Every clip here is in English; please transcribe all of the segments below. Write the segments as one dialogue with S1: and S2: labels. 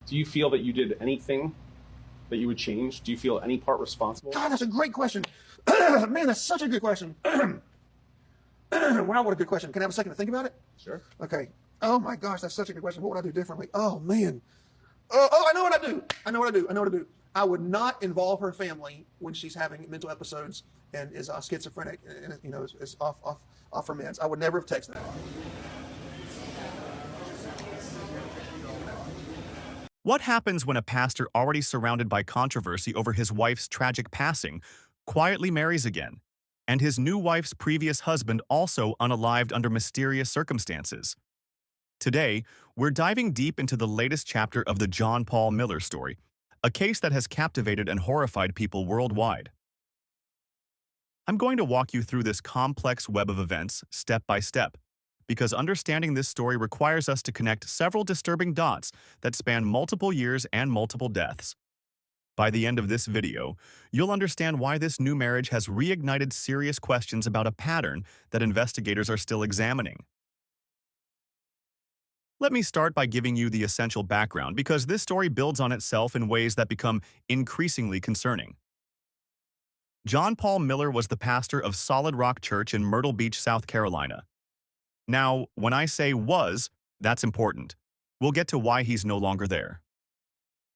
S1: Do you feel that you did anything that you would change? Do you feel any part responsible?
S2: God, that's a great question. Man, that's such a good question. Wow, what a good question. Can I have a second to think about it?
S1: Sure.
S2: Okay. Oh my gosh, that's such a good question. What would I do differently? Oh man. I know what I do. I know what I do. I know what I do. I would not involve her family when she's having mental episodes and is schizophrenic and is off her meds. I would never have texted that.
S3: What happens when a pastor already surrounded by controversy over his wife's tragic passing quietly marries again, and his new wife's previous husband also unalived under mysterious circumstances? Today, we're diving deep into the latest chapter of the John Paul Miller story, a case that has captivated and horrified people worldwide. I'm going to walk you through this complex web of events step by step, because understanding this story requires us to connect several disturbing dots that span multiple years and multiple deaths. By the end of this video, you'll understand why this new marriage has reignited serious questions about a pattern that investigators are still examining. Let me start by giving you the essential background because this story builds on itself in ways that become increasingly concerning. John Paul Miller was the pastor of Solid Rock Church in Myrtle Beach, South Carolina. Now, when I say was, that's important. We'll get to why he's no longer there.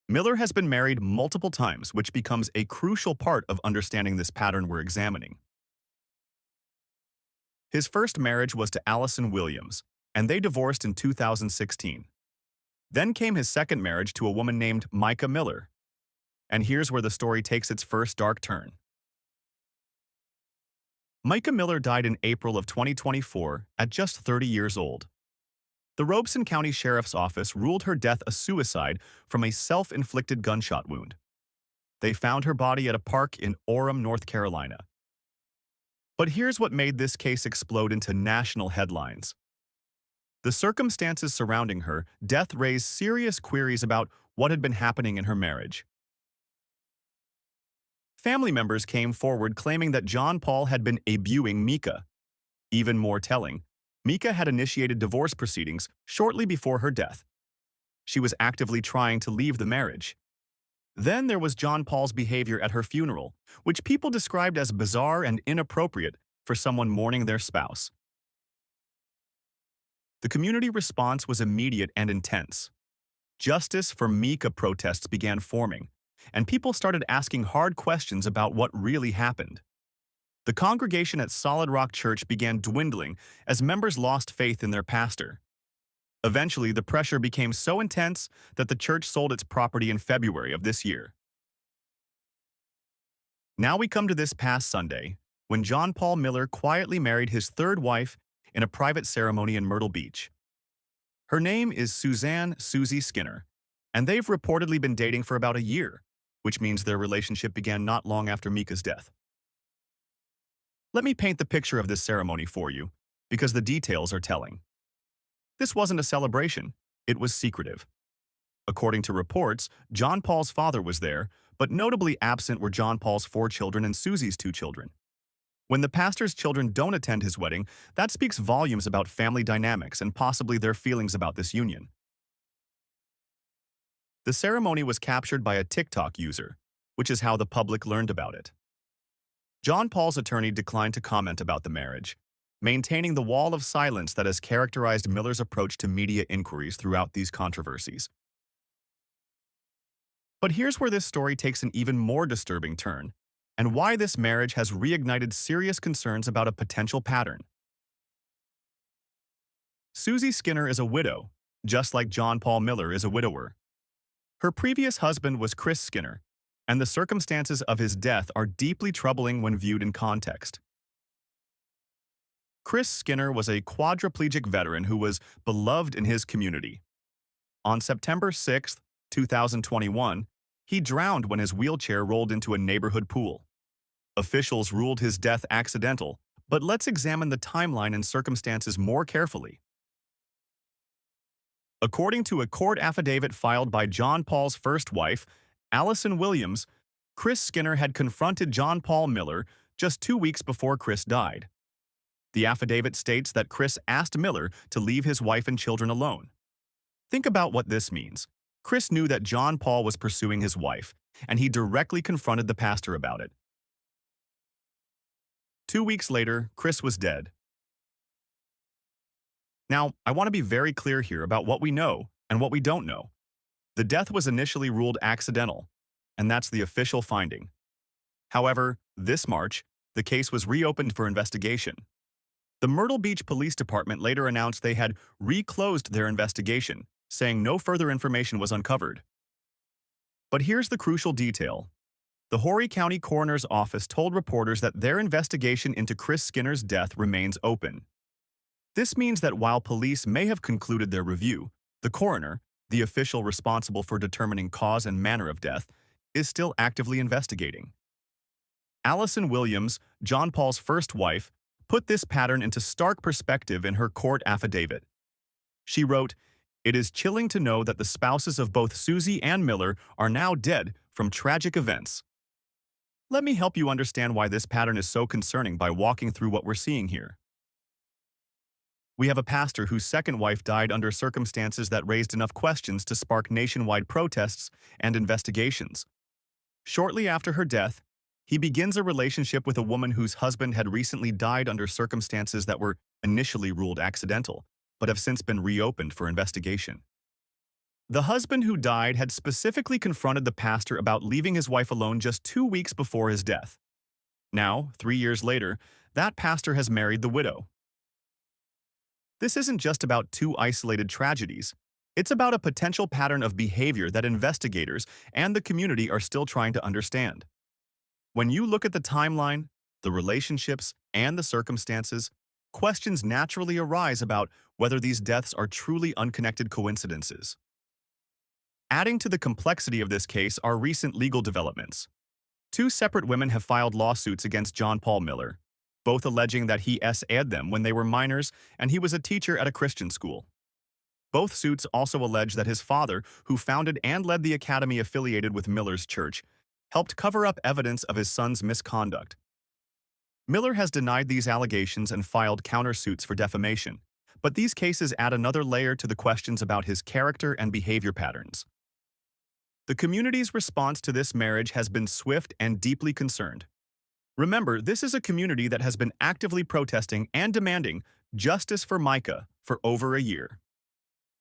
S3: Miller has been married multiple times, which becomes a crucial part of understanding this pattern we're examining. His first marriage was to Allison Williams, and they divorced in 2016. Then came his second marriage to a woman named Micah Miller. And here's where the story takes its first dark turn. Micah Miller died in April of 2024 at just 30 years old. The Robeson County Sheriff's Office ruled her death a suicide from a self-inflicted gunshot wound. They found her body at a park in Orem, North Carolina. But here's what made this case explode into national headlines. The circumstances surrounding her death raised serious queries about what had been happening in her marriage. Family members came forward claiming that John Paul had been abusing Micah. Even more telling, Micah had initiated divorce proceedings shortly before her death. She was actively trying to leave the marriage. Then there was John Paul's behavior at her funeral, which people described as bizarre and inappropriate for someone mourning their spouse. The community response was immediate and intense. Justice for Micah protests began forming, and people started asking hard questions about what really happened. The congregation at Solid Rock Church began dwindling as members lost faith in their pastor. Eventually, the pressure became so intense that the church sold its property in February of this year. Now we come to this past Sunday, when John Paul Miller quietly married his third wife in a private ceremony in Myrtle Beach. Her name is Suzanne Susie Skinner, and they've reportedly been dating for about a year, which means their relationship began not long after Micah's death. Let me paint the picture of this ceremony for you, because the details are telling. This wasn't a celebration, it was secretive. According to reports, John Paul's father was there, but notably absent were John Paul's 4 children and Susie's 2 children. When the pastor's children don't attend his wedding, that speaks volumes about family dynamics and possibly their feelings about this union. The ceremony was captured by a TikTok user, which is how the public learned about it. John Paul's attorney declined to comment about the marriage, maintaining the wall of silence that has characterized Miller's approach to media inquiries throughout these controversies. But here's where this story takes an even more disturbing turn, and why this marriage has reignited serious concerns about a potential pattern. Susie Skinner is a widow, just like John Paul Miller is a widower. Her previous husband was Chris Skinner, and the circumstances of his death are deeply troubling when viewed in context. Chris Skinner was a quadriplegic veteran who was beloved in his community. On September 6, 2021, he drowned when his wheelchair rolled into a neighborhood pool. Officials ruled his death accidental, but let's examine the timeline and circumstances more carefully. According to a court affidavit filed by John Paul's first wife, Allison Williams, Chris Skinner had confronted John Paul Miller just 2 weeks before Chris died. The affidavit states that Chris asked Miller to leave his wife and children alone. Think about what this means. Chris knew that John Paul was pursuing his wife, and he directly confronted the pastor about it. 2 weeks later, Chris was dead. Now, I want to be very clear here about what we know and what we don't know. The death was initially ruled accidental, and that's the official finding. However, this March, the case was reopened for investigation. The Myrtle Beach Police Department later announced they had reclosed their investigation, saying no further information was uncovered. But here's the crucial detail. The Horry County Coroner's Office told reporters that their investigation into Chris Skinner's death remains open. This means that while police may have concluded their review, the coroner, the official responsible for determining cause and manner of death, is still actively investigating. Allison Williams, John Paul's first wife, put this pattern into stark perspective in her court affidavit. She wrote, "It is chilling to know that the spouses of both Susie and Miller are now dead from tragic events." Let me help you understand why this pattern is so concerning by walking through what we're seeing here. We have a pastor whose second wife died under circumstances that raised enough questions to spark nationwide protests and investigations. Shortly after her death, he begins a relationship with a woman whose husband had recently died under circumstances that were initially ruled accidental, but have since been reopened for investigation. The husband who died had specifically confronted the pastor about leaving his wife alone just 2 weeks before his death. Now, 3 years later, that pastor has married the widow. This isn't just about two isolated tragedies. It's about a potential pattern of behavior that investigators and the community are still trying to understand. When you look at the timeline, the relationships, and the circumstances, questions naturally arise about whether these deaths are truly unconnected coincidences. Adding to the complexity of this case are recent legal developments. 2 separate women have filed lawsuits against John Paul Miller, both alleging that he SA'd them when they were minors and he was a teacher at a Christian school. Both suits also allege that his father, who founded and led the academy affiliated with Miller's church, helped cover up evidence of his son's misconduct. Miller has denied these allegations and filed countersuits for defamation, but these cases add another layer to the questions about his character and behavior patterns. The community's response to this marriage has been swift and deeply concerned. Remember, this is a community that has been actively protesting and demanding justice for Micah for over a year.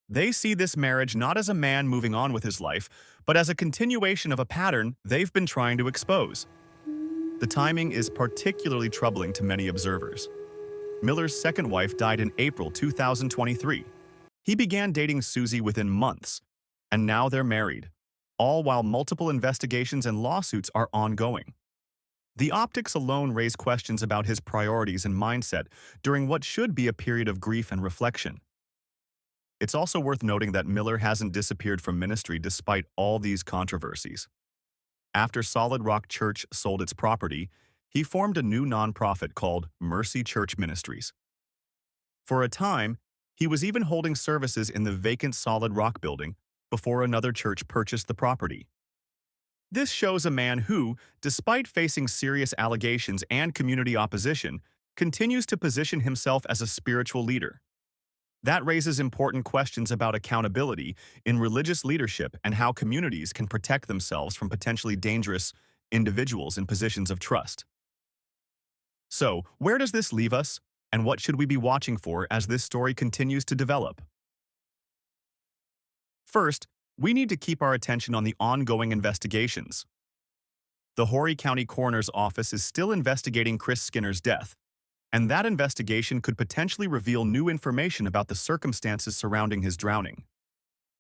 S3: They see this marriage not as a man moving on with his life, but as a continuation of a pattern they've been trying to expose. The timing is particularly troubling to many observers. Miller's second wife died in April 2023. He began dating Susie within months, and now they're married, all while multiple investigations and lawsuits are ongoing. The optics alone raise questions about his priorities and mindset during what should be a period of grief and reflection. It's also worth noting that Miller hasn't disappeared from ministry despite all these controversies. After Solid Rock Church sold its property, he formed a new nonprofit called Mercy Church Ministries. For a time, he was even holding services in the vacant Solid Rock building before another church purchased the property. This shows a man who, despite facing serious allegations and community opposition, continues to position himself as a spiritual leader. That raises important questions about accountability in religious leadership and how communities can protect themselves from potentially dangerous individuals in positions of trust. So, where does this leave us, and what should we be watching for as this story continues to develop? First, we need to keep our attention on the ongoing investigations. The Horry County Coroner's Office is still investigating Chris Skinner's death, and that investigation could potentially reveal new information about the circumstances surrounding his drowning.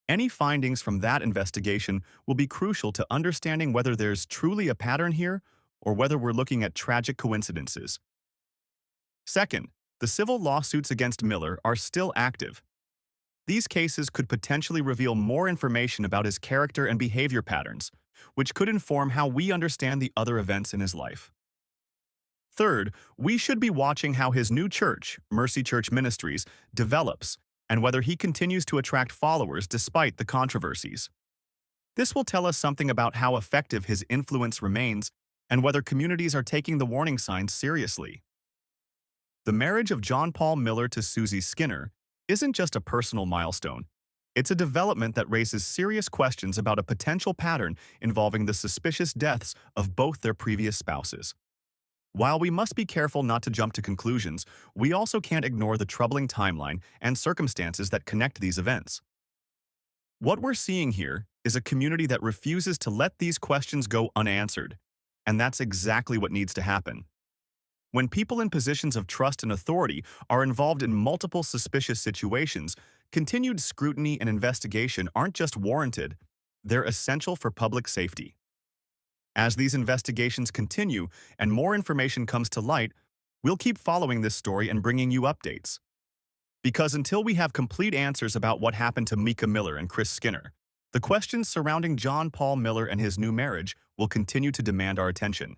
S3: Any findings from that investigation will be crucial to understanding whether there's truly a pattern here or whether we're looking at tragic coincidences. Second, the civil lawsuits against Miller are still active. These cases could potentially reveal more information about his character and behavior patterns, which could inform how we understand the other events in his life. Third, we should be watching how his new church, Mercy Church Ministries, develops and whether he continues to attract followers despite the controversies. This will tell us something about how effective his influence remains and whether communities are taking the warning signs seriously. The marriage of John Paul Miller to Susie Skinner isn't just a personal milestone, It's a development that raises serious questions about a potential pattern involving the suspicious deaths of both their previous spouses. While we must be careful not to jump to conclusions, we also can't ignore the troubling timeline and circumstances that connect these events. What we're seeing here is a community that refuses to let these questions go unanswered, and that's exactly what needs to happen. When people in positions of trust and authority are involved in multiple suspicious situations, continued scrutiny and investigation aren't just warranted, they're essential for public safety. As these investigations continue and more information comes to light, we'll keep following this story and bringing you updates. Because until we have complete answers about what happened to Mika Miller and Chris Skinner, the questions surrounding John Paul Miller and his new marriage will continue to demand our attention.